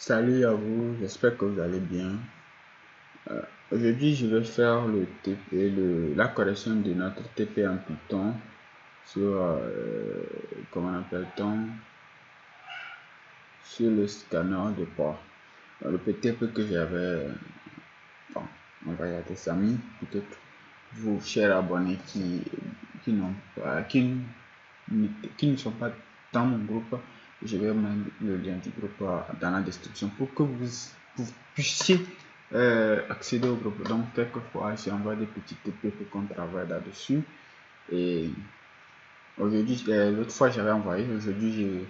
Salut à vous, j'espère que vous allez bien. Aujourd'hui, je vais faire la correction de notre TP en Python sur, comment appelle-t-on, sur le scanner de port. Le TP que j'avais, bon, on va regarder ça, mais peut-être vous, chers abonnés qui n'ont pas, qui ne sont pas dans mon groupe, je vais mettre le lien du groupe dans la description pour que vous puissiez accéder au groupe. Donc quelquefois j'envoie des petits TP pour qu'on travaille là-dessus. Et aujourd'hui, l'autre fois j'avais envoyé, aujourd'hui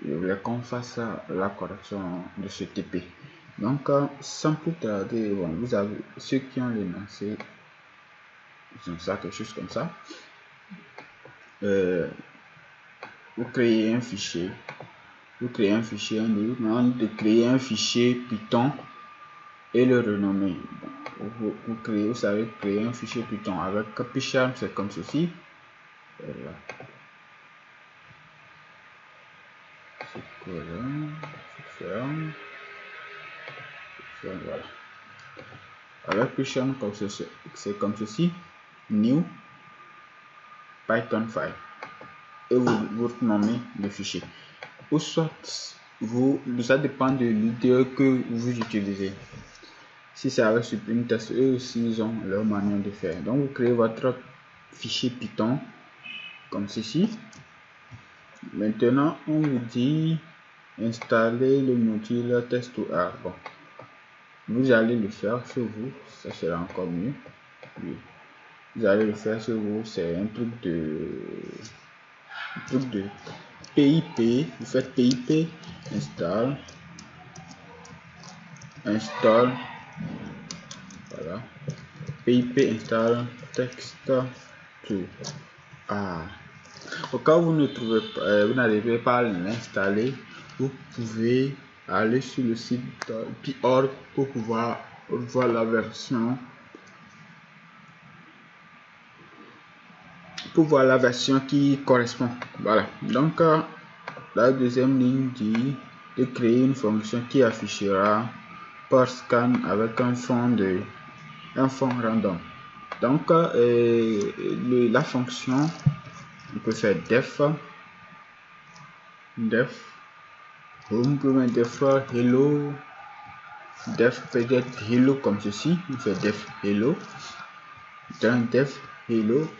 je voulais qu'on fasse la correction de ce TP. Donc sans plus tarder, bon, vous avez ceux qui ont les lancés, ils ont ça, quelque chose comme ça. Vous créez un fichier. Vous créez un fichier, de créer un fichier Python et le renommer. Bon, vous savez créer un fichier Python avec PyCharm, c'est comme ceci. Voilà. C'est colon, ferme, voilà. Avec PyCharm, c'est comme ceci. New Python file. Et vous nommez le fichier. Ou soit ça dépend de l'idée que vous utilisez. Si c'est avec Supreme Test, eux aussi ils ont leur manière de faire. Donc vous créez votre fichier Python comme ceci. Maintenant on vous dit installer le module test2r. Bon, vous allez le faire sur vous, ça sera encore mieux. Oui. Vous allez le faire sur vous, c'est un truc de PIP. Vous faites PIP install, voilà, PIP install text2r. Au cas où vous ne trouvez pas, vous n'arrivez pas à l'installer, vous pouvez aller sur le site pi.org pour pouvoir voir la version qui correspond. Voilà. Donc la deuxième ligne dit de créer une fonction qui affichera par scan avec un fond random. Donc la fonction, on peut faire def, on peut mettre def hello, def peut-être hello comme ceci, on fait def hello, dans def hello,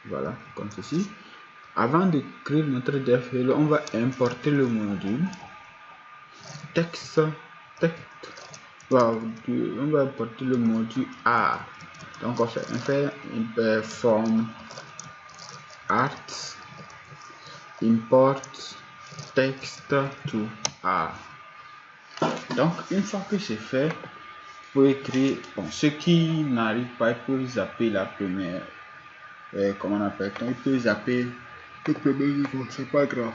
voilà, comme ceci. Avant de créer notre def hello, on va importer le module texte, on va importer le module A. Donc on fait form art import text to A. Donc une fois que c'est fait, pour écrire, bon, ceux qui n'arrivent pas, ils peuvent zapper la première, comment on appelle ça, ils peuvent zapper le premier niveau, c'est pas grave,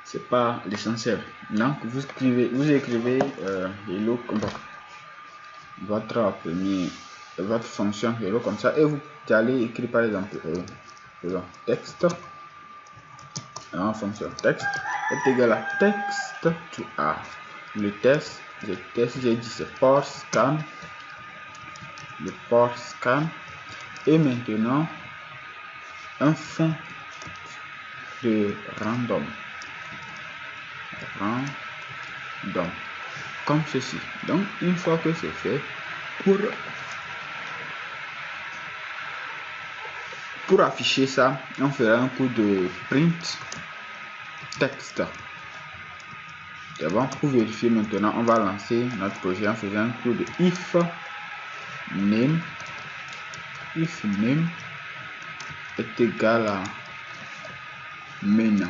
c'est pas l'essentiel. Donc vous écrivez hello, votre fonction hello comme ça, et vous allez écrire par exemple texte en fonction texte est égal à texte to A. Le test j'ai dit c'est port scan, le port scan, et maintenant un fond de random comme ceci. Donc une fois que c'est fait, pour afficher ça, on fera un coup de print texte. C'est bon. Pour vérifier maintenant, on va lancer notre projet en faisant un coup de if name est égal à main.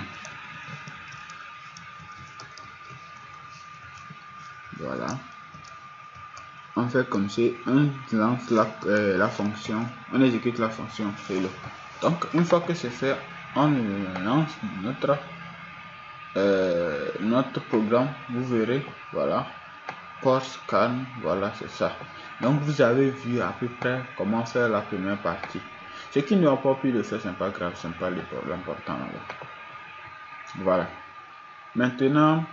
Voilà. On fait comme si on lance la fonction, on exécute la fonction hello. Donc une fois que c'est fait, on lance notre programme. Vous verrez, voilà, port scan, voilà, c'est ça. Donc vous avez vu à peu près comment faire la première partie. Ce qui n'ont pas pu le faire, c'est pas grave, c'est pas l'important. Voilà. Maintenant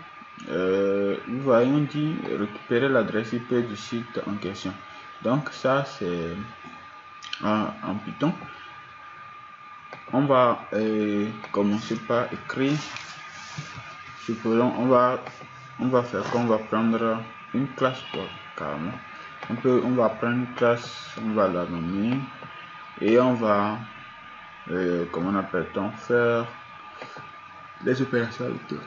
vous voyez, on dit récupérer l'adresse IP du site en question. Donc ça c'est en Python. On va commencer par écrire. Supposons on va faire qu'on va prendre une classe pour carrément. On va prendre une classe, on va la nommer et on va comment on appelle-t-on, faire les opérations avec eux.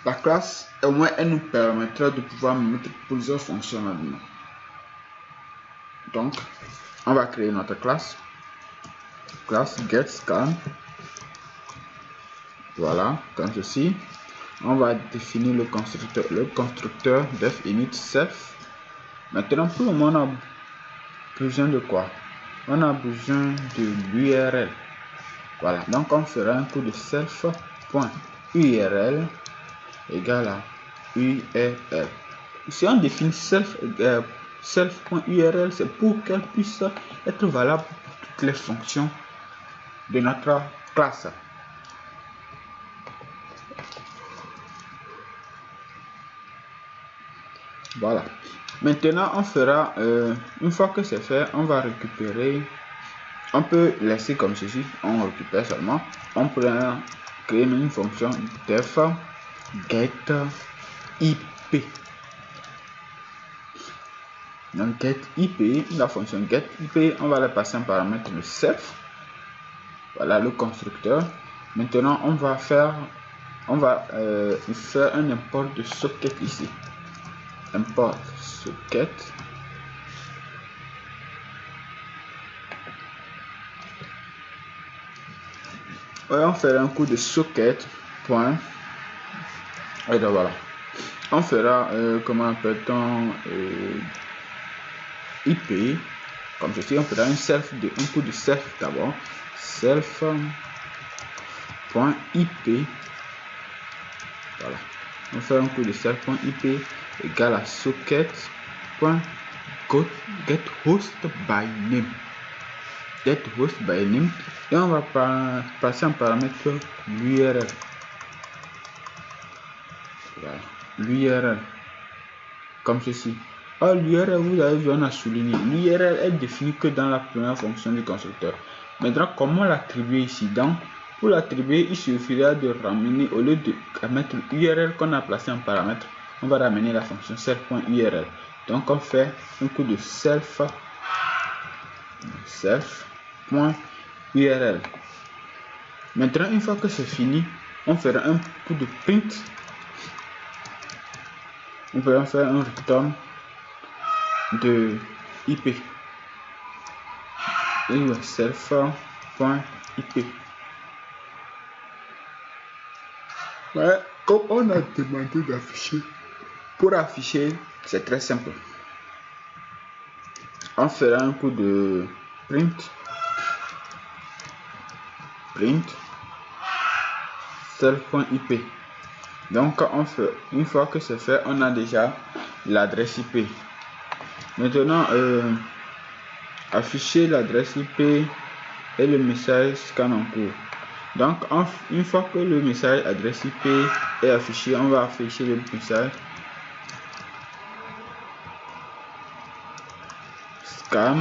La classe, au moins, elle nous permettra de pouvoir mettre plusieurs fonctions là-dedans. Donc, on va créer notre classe getScan. Voilà, comme ceci. On va définir le constructeur definit self. Maintenant, pour le moment, on a besoin de quoi? On a besoin de l'URL. Voilà, donc on fera un coup de self.url égale à URL. Si on définit self.url, c'est pour qu'elle puisse être valable pour toutes les fonctions de notre classe. Voilà. Maintenant, on fera, une fois que c'est fait, on va récupérer, on peut laisser comme ceci, on récupère seulement, on peut créer une fonction def get IP. Donc get IP, la fonction get IP, on va la passer en paramètre de self. Voilà le constructeur. Maintenant, on va faire un import de socket ici. Import socket. On fera un coup de socket point. Et donc voilà. On fera comment appelle-t-on IP comme ceci. On fera un coup de self d'abord. Self.ip. Voilà. On fait un coup de self.ip égale à socket.getHostByName. GetHostByName. Et on va passer en paramètre l'URL. Voilà. L'URL. Comme ceci. Alors l'URL, vous avez vu, on a souligné. L'URL est définie que dans la première fonction du constructeur. Maintenant, comment l'attribuer ici? Donc, pour l'attribuer, il suffira de ramener, au lieu de mettre l'URL qu'on a placé en paramètre, on va ramener la fonction self.url. Donc, on fait un coup de self.url. Maintenant, une fois que c'est fini, on fera un coup de print. On va faire un return de IP. Self.ip. Ouais, comme on a demandé d'afficher, pour afficher, c'est très simple. On fera un coup de print self.ip. Donc on fait, une fois que c'est fait, on a déjà l'adresse IP. Maintenant, afficher l'adresse IP et le message scan en cours. Donc une fois que le message adresse IP est affiché, on va afficher le message scan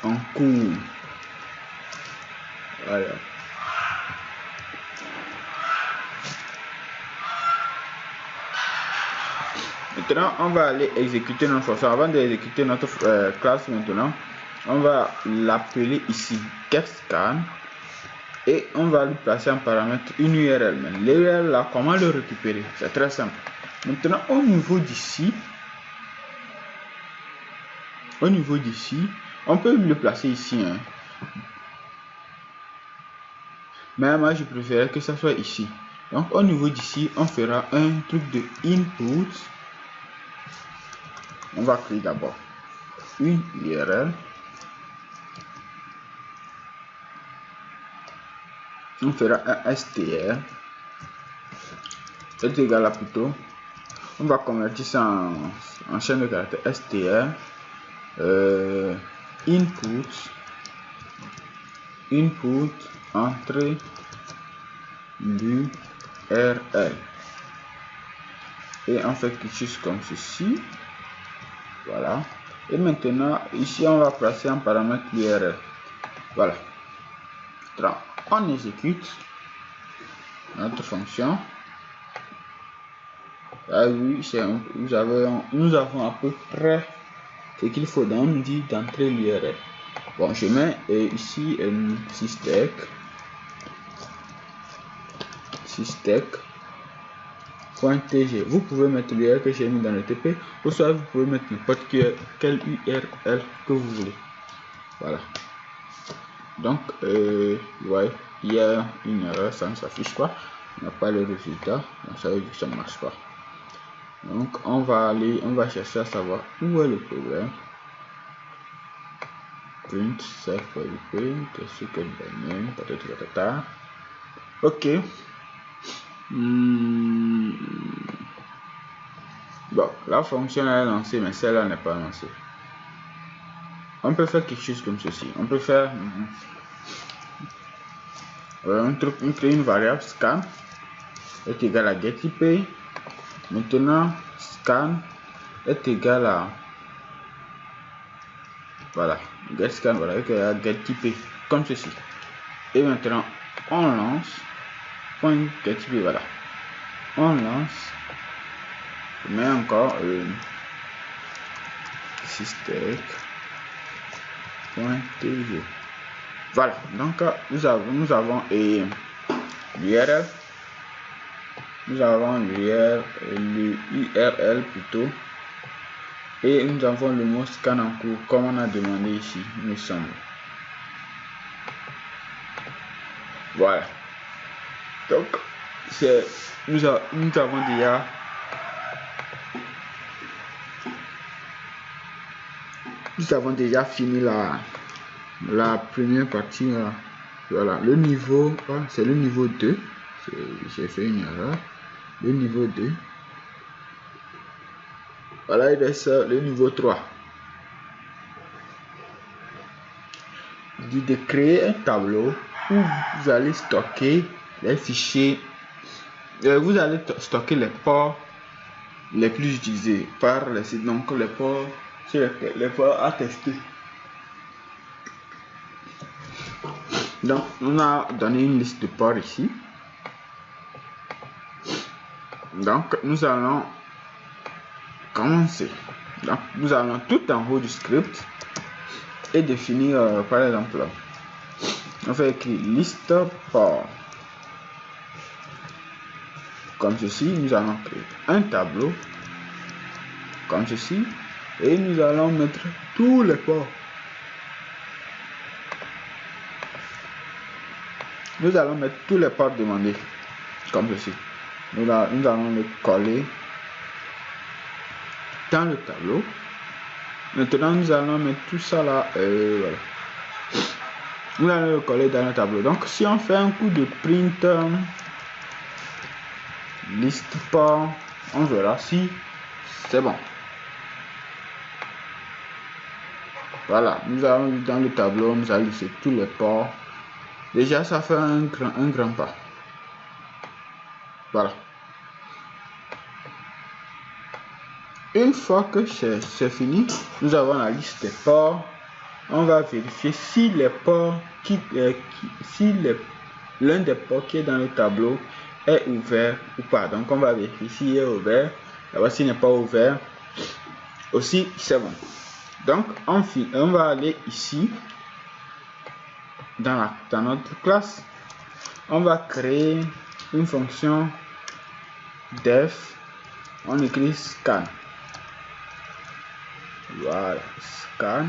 en cours. Voilà. Maintenant, on va aller exécuter notre fonction. Avant d'exécuter notre classe, maintenant, on va l'appeler ici getScan et on va lui placer en paramètre une URL. Mais l'URL là, comment le récupérer? C'est très simple. Maintenant, au niveau d'ici, on peut le placer ici. Hein. Mais moi, je préfère que ça soit ici. Donc, au niveau d'ici, on fera un truc de input. On va créer d'abord une URL. On fera un str. C'est égal à plutôt. On va convertir ça en chaîne de caractères str. Input entrée l'URL. Et on fait quelque chose comme ceci. Voilà. Et maintenant, ici, on va placer un paramètre l'URL. Voilà. On exécute notre fonction. Ah oui, nous avons à peu près ce qu'il faut. On nous dit d'entrer l'URL. Bon, je mets ici systec.tg. Vous pouvez mettre l'URL que j'ai mis dans le TP, ou soit vous pouvez mettre n'importe quelle URL que vous voulez. Voilà. Donc, ouais, il y a une erreur, ça ne s'affiche pas, on n'a pas le résultat, donc ça veut dire que ça ne marche pas. Donc, on va chercher à savoir où est le problème. Print, self print, secret by name, patata. Ok. Bon, la fonction est lancée, mais celle-là n'est pas lancée. On peut faire quelque chose comme ceci. On peut faire on crée une variable scan est égal à getIP. Maintenant, scan est égal à voilà, getScan voilà, est égal à getIP comme ceci. Et maintenant, on lance point getIP, voilà. On lance, je mets encore systec.tg. Voilà, donc nous avons l'URL, nous avons l'URL plutôt, et nous avons le mot scan en cours comme on a demandé ici, il me semble. Voilà, donc nous avons déjà fini la première partie. Voilà, le niveau, c'est le niveau 2. J'ai fait une erreur. Le niveau 2. Voilà, il reste le niveau 3. Il dit de créer un tableau où vous allez stocker les fichiers. Vous allez stocker les ports les plus utilisés par les sites. Donc les ports, les ports à tester. Donc, on a donné une liste de ports ici. Donc, nous allons commencer. Donc, nous allons tout en haut du script et définir, par exemple, on va écrire liste port. Comme ceci, nous allons créer un tableau comme ceci et nous allons mettre tous les ports. Nous allons mettre tous les ports demandés comme ceci. Nous allons le coller dans le tableau. Maintenant, nous allons mettre tout ça là. Voilà. Nous allons le coller dans le tableau. Donc, si on fait un coup de print liste port, on verra si c'est bon. Voilà, nous allons dans le tableau, nous allons laisser tous les ports. Déjà, ça fait un grand pas. Voilà. Une fois que c'est fini, nous avons la liste des ports. On va vérifier si les ports si l'un des ports qui est dans le tableau est ouvert ou pas. Donc on va vérifier s'il est ouvert. D'abord, s'il n'est pas ouvert, aussi c'est bon. Donc on va aller ici dans notre classe. On va créer une fonction def. On écrit scan. Voilà, scan.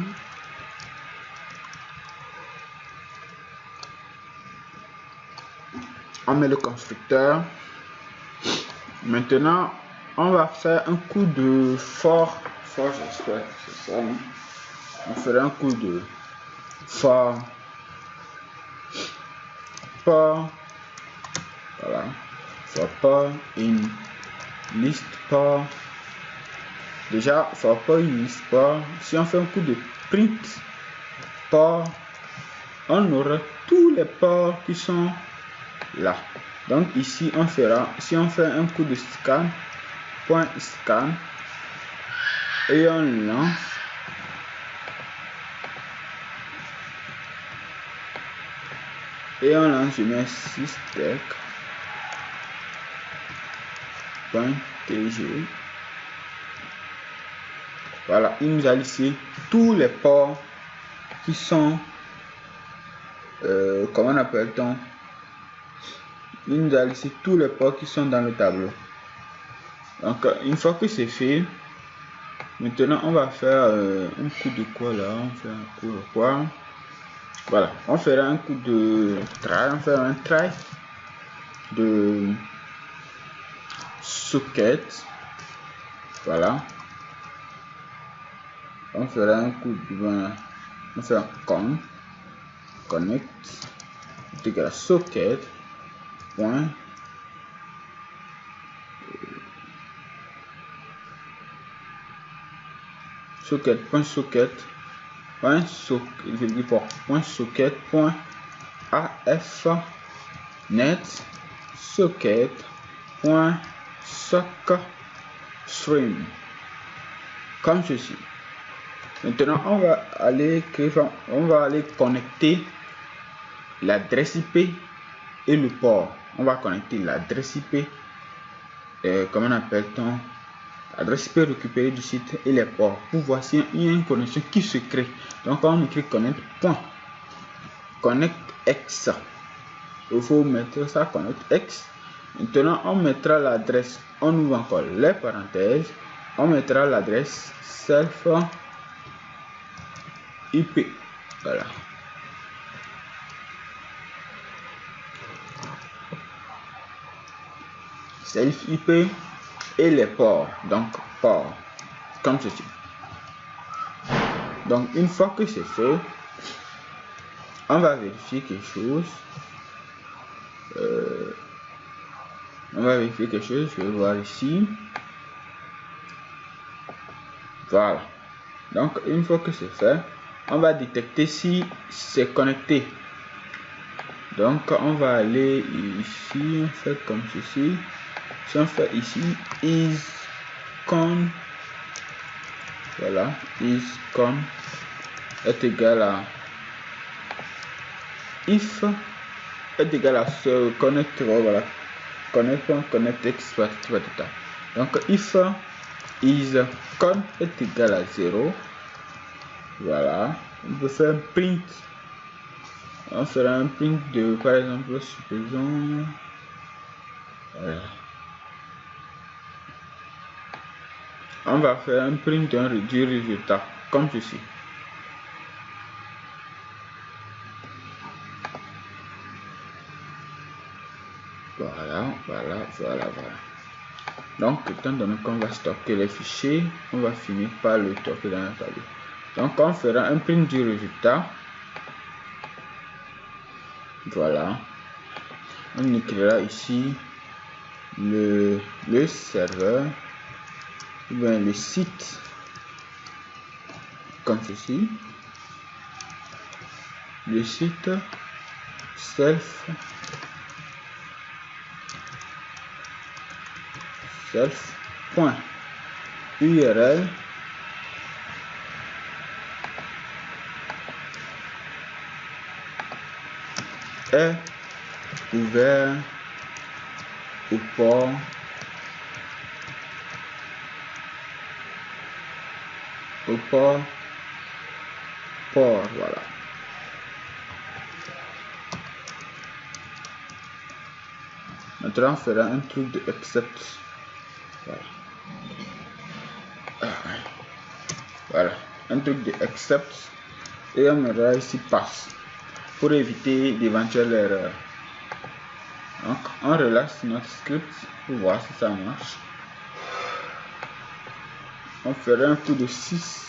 On met le constructeur. Maintenant, on va faire un coup de for, j'espère que c'est ça. Hein? On fera un coup de for. Voilà, for port in list port. Déjà, for port in list port. Si on fait un coup de print port, on aura tous les ports qui sont là. Donc ici on fera, si on fait un coup de scan, point scan, et on lance, je mets systec.tg. Voilà, il nous a listé tous les ports qui sont, comment appelle-t-on, il nous a listé tous les ports qui sont dans le tableau. Donc une fois que c'est fait, maintenant on va faire un coup de quoi là, on fait un coup de quoi, voilà, on fera un coup de try, on fera un try de socket, voilà, on fera un coup de, on fait un connect égal à socket point socket point socket point socket point af net socket point sock stream, comme ceci. Maintenant on va aller connecter l'adresse IP et le port. On va connecter l'adresse IP, comment appelle-t-on, adresse IP récupérée du site et les ports pour voir s'il y a une connexion qui se crée. Donc on écrit connect.connectx. Il faut mettre ça connectx. Maintenant on mettra l'adresse, on ouvre encore les parenthèses, on mettra l'adresse self IP, voilà. Self IP et les ports, donc port comme ceci. Donc une fois que c'est fait, on va vérifier quelque chose. Je vais voir ici. Voilà. Donc une fois que c'est fait, on va détecter si c'est connecté. Donc on va aller ici, on fait comme ceci. Si on fait ici iscon, voilà, iscon est égal à if est égal à ce connect, voilà, connect.connectx. Donc if iscon est égal à 0, voilà, on peut faire un print. On fera un print de, par exemple, supposons, voilà. On va faire un print du résultat comme ceci. Voilà. Donc étant donné qu'on va stocker les fichiers, on va finir par le stocker dans le tableau. Donc on fera un print du résultat. Voilà, on écrira ici le serveur ou bien le site comme ceci, le site self point URL est ouvert au port voilà. Maintenant on fera un truc de accept, voilà, un truc de accept, et on mettra ici pass pour éviter d'éventuelles erreurs. Donc on relâche notre script pour voir si ça marche. On fera un coup de systec.tg,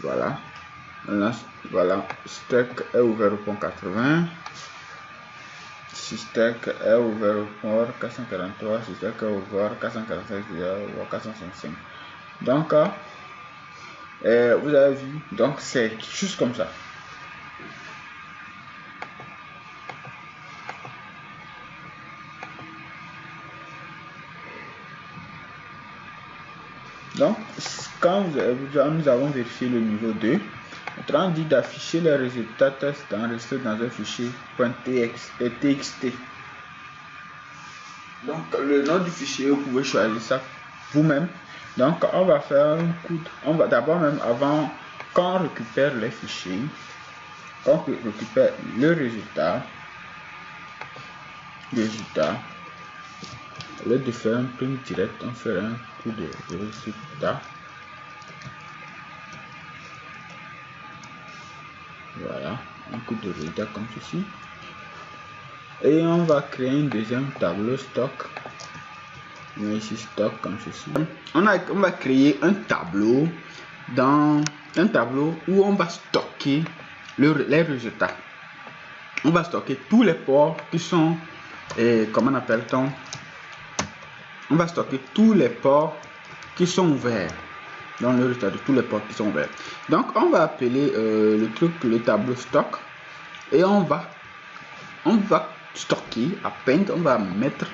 voilà. Voilà, stack est ouvert au port 80, systec est ouvert au port 443, systec est ouvert 445, 465. Donc Vous avez vu, donc c'est juste comme ça. Donc, quand nous avons vérifié le niveau 2, on dit d'afficher les résultats test enregistrés dans un fichier .txt. Donc, le nom du fichier, vous pouvez choisir ça vous-même. Donc, on va faire un coup on va d'abord, même avant, quand on récupère les fichiers, quand on récupère le résultat, au lieu de faire un print direct, on fait un coup de résultat. Voilà, un coup de résultat comme ceci. Et on va créer un deuxième tableau stock. Mais ici stock comme ceci. On va créer un tableau où on va stocker les résultats. On va stocker tous les ports qui sont, comment appelle-t-on? On va stocker tous les ports qui sont ouverts. Dans le résultat de tous les ports qui sont ouverts. Donc on va appeler le tableau stock et on va stocker append, on va mettre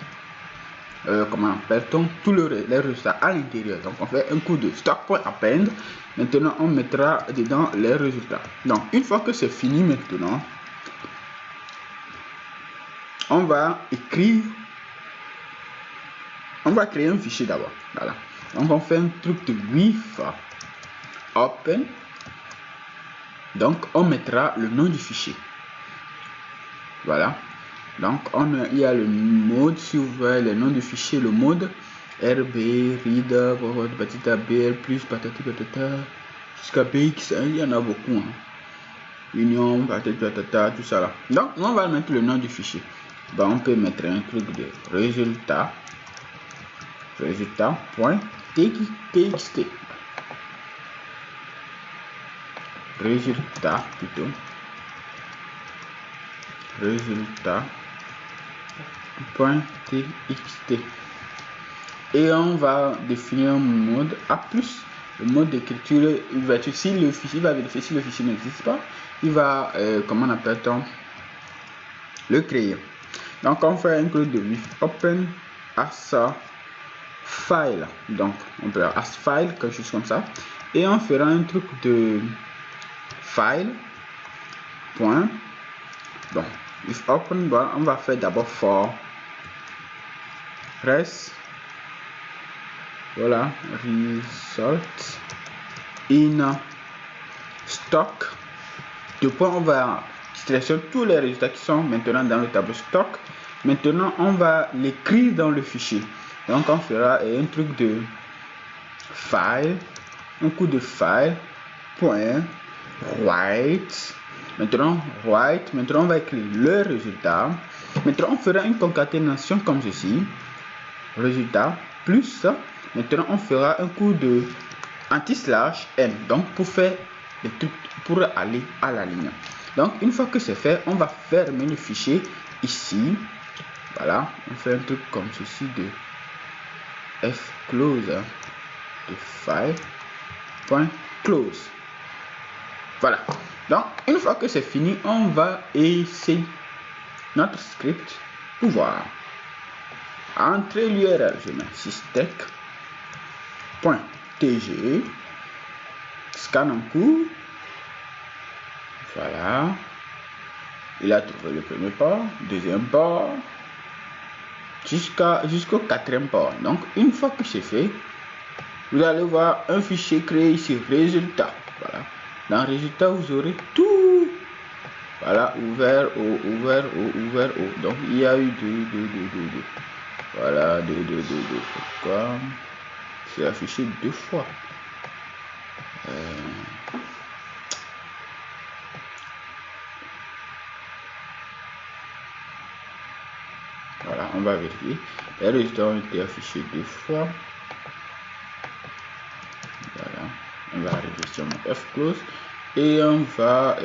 comment appelle-t-on tous les résultats à l'intérieur. Donc on fait un coup de stock.append. Maintenant on mettra dedans les résultats. Donc une fois que c'est fini, maintenant on va écrire, on va créer un fichier d'abord. Voilà, donc on fait un truc de with open. Donc on mettra le nom du fichier. Voilà, donc il y a le mode, si vous voyez le nom du fichier, le mode rb reader patata bl plus patati patata jusqu'à bx, il y en a beaucoup, hein. Union patati patata, tout ça là. Donc on va mettre le nom du fichier. Ben, on peut mettre un truc de résultat .txt, résultat plutôt, résultat.txt, et on va définir un mode A+. Le mode d'écriture, il va être, si le fichier va vérifier si le fichier n'existe pas, il va comment appelle-t-on, le créer. Donc on fait un code de with open as file, donc on peut as file, quelque chose comme ça, et on fera un truc de file point. Donc with open, on va faire d'abord for res, voilà, result in stock. De point, on va sélectionner tous les résultats qui sont maintenant dans le tableau stock. Maintenant on va l'écrire dans le fichier. Donc on fera un truc de file, un coup de file point write. Maintenant on va écrire le résultat. Maintenant on fera une concaténation comme ceci, résultat plus, maintenant on fera un coup de anti-slash n, donc pour faire des trucs, pour aller à la ligne. Donc une fois que c'est fait, on va fermer le fichier ici. Voilà, on fait un truc comme ceci de fclose, de file.close. Voilà, donc une fois que c'est fini, on va essayer notre script pour voir. Entrer l'URL, je mets systec.tg, scan en cours. Voilà, il a trouvé le premier port, deuxième port, jusqu'au quatrième port. Donc une fois que c'est fait, vous allez voir un fichier créé ici, résultat. Voilà, dans résultat vous aurez tout. Voilà, ouvert au. Donc il y a eu deux. Voilà, deux. Pourquoi c'est affiché deux fois? Voilà, on va vérifier. Les résultats ont été affichés deux fois. Voilà, on va arriver sur mon fclose et on va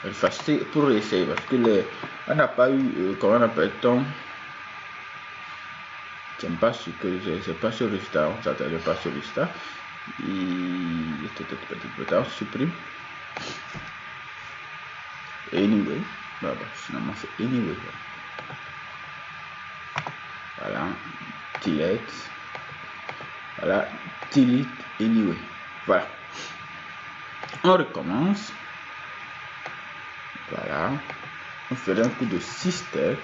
effacer pour essayer parce que on n'a pas eu comment appelle-t-on, j'aime pas ce que c'est pas ce résultat, on s'attendait pas ce résultat. on supprime. Anyway, finalement c'est anyway. Voilà, delete. Voilà, delete anyway. Voilà. On recommence. Voilà. On fait un coup de systec.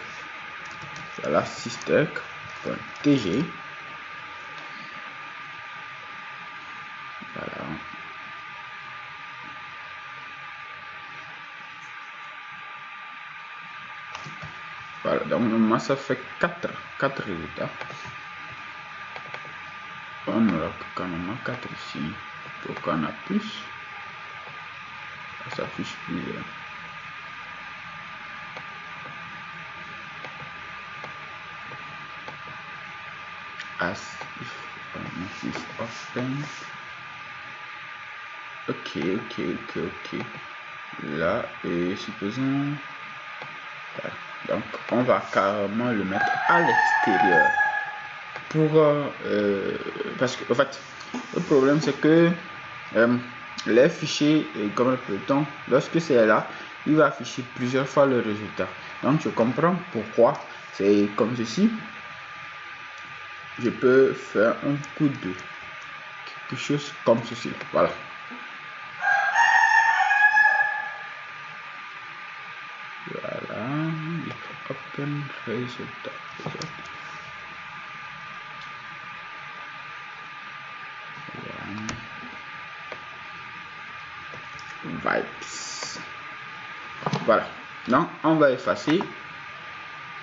Voilà, systec.tg. Voilà. Voilà, donc normalement ça fait 4 résultats. On aura quand même 4 ici. Pourquoi on a plus? Ça s'affiche plus. As if is open. Ok. Là, et supposons. Donc, on va carrément le mettre à l'extérieur. Parce que, en fait, le problème c'est que les fichiers, comme le peloton, lorsque c'est là, il va afficher plusieurs fois le résultat. Donc, je comprends pourquoi c'est comme ceci. Je peux faire un coup de quelque chose comme ceci. Voilà. Voilà. Open résultat. Vibes. Voilà. Donc, on va effacer.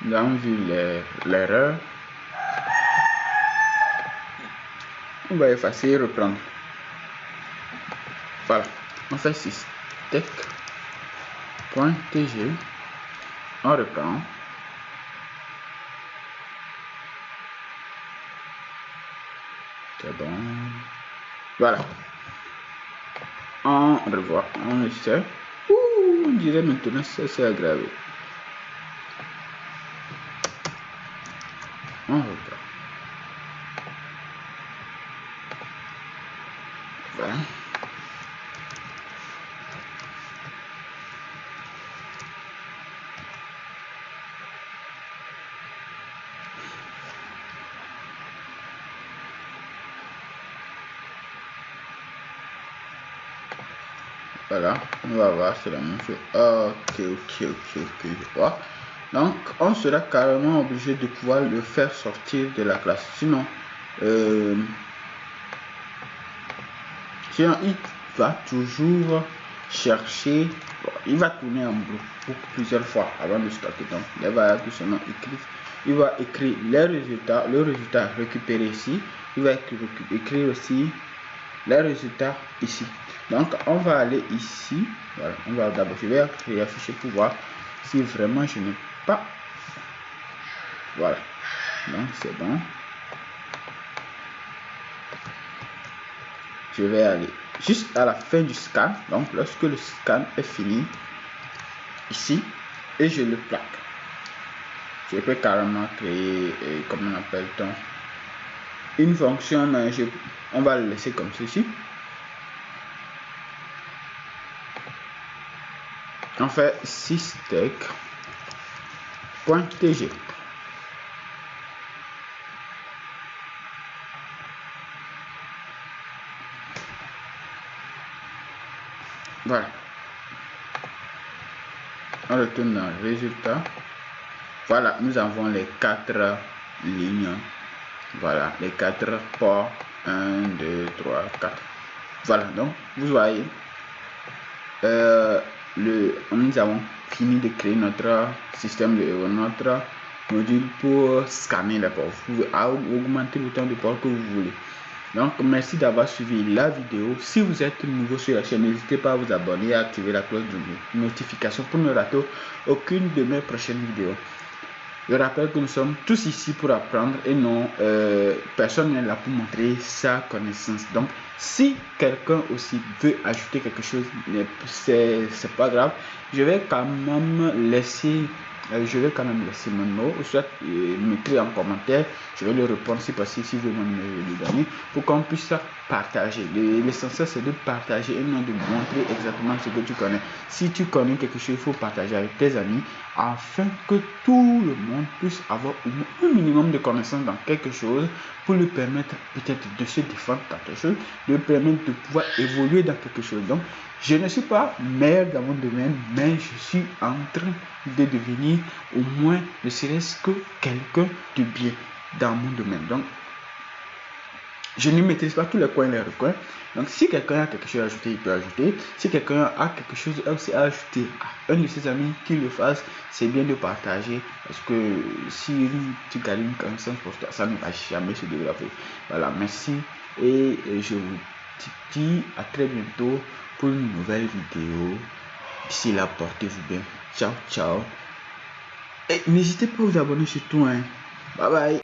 Nous avons vu l'erreur. On va effacer et reprendre. Voilà. On fait systec.tg. On reprend. C'est bon. Voilà. On revoit. On essaie. On dirait maintenant c'est aggravé. On reprend. Voilà. Voilà, on va voir, c'est la même chose. Ok, je vois. Donc, on sera carrément obligé de pouvoir le faire sortir de la classe. Sinon, il va toujours chercher, il va tourner en boucle plusieurs fois avant de stocker. Donc, il va tout simplement écrire, il va écrire les résultats, le résultat récupéré ici. Il va écrire aussi les résultats ici. Donc on va aller ici. Voilà, on va d'abord, je vais réafficher pour voir si vraiment je n'ai pas. Voilà, donc c'est bon. Je vais aller juste à la fin du scan. Donc lorsque le scan est fini ici, et je le plaque. Je peux carrément créer, comment on appelle-t-on, une fonction, mais on va le laisser comme ceci. On fait systec.tg. Voilà. On retourne dans le résultat. Voilà, nous avons les 4 lignes. Voilà, les 4 ports. 1, 2, 3, 4. Voilà, donc vous voyez, nous avons fini de créer notre système, notre module pour scanner les ports. Vous pouvez augmenter le temps de port que vous voulez. Donc merci d'avoir suivi la vidéo. Si vous êtes nouveau sur la chaîne, n'hésitez pas à vous abonner et à activer la cloche de notification pour ne rater aucune de mes prochaines vidéos. Je rappelle que nous sommes tous ici pour apprendre et non personne n'est là pour montrer sa connaissance. Donc si quelqu'un aussi veut ajouter quelque chose, c'est pas grave. Je vais quand même laisser mon mot, ou soit m'écrire en commentaire. Je vais le répondre si possible, si vous me le donnez, pour qu'on puisse partager. L'essentiel, c'est de partager et non de montrer exactement ce que tu connais. Si tu connais quelque chose, il faut partager avec tes amis afin que tout le monde puisse avoir un minimum de connaissances dans quelque chose pour lui permettre peut-être de se défendre dans quelque chose, de lui permettre de pouvoir évoluer dans quelque chose. Donc, je ne suis pas meilleur dans mon domaine, mais je suis en train de devenir au moins ne serait-ce que quelqu'un de bien dans mon domaine. Donc, je ne maîtrise pas tous les coins et les recoins. Donc, si quelqu'un a quelque chose à ajouter, il peut ajouter. Si quelqu'un a quelque chose aussi à ajouter à un de ses amis qui le fasse, c'est bien de partager. Parce que si tu gagnes une connaissance pour toi, ça ne va jamais se développer. Voilà, merci. Et je vous dis à très bientôt pour une nouvelle vidéo. D'ici là, portez-vous bien. Ciao, ciao. Et n'hésitez pas à vous abonner surtout. Bye bye.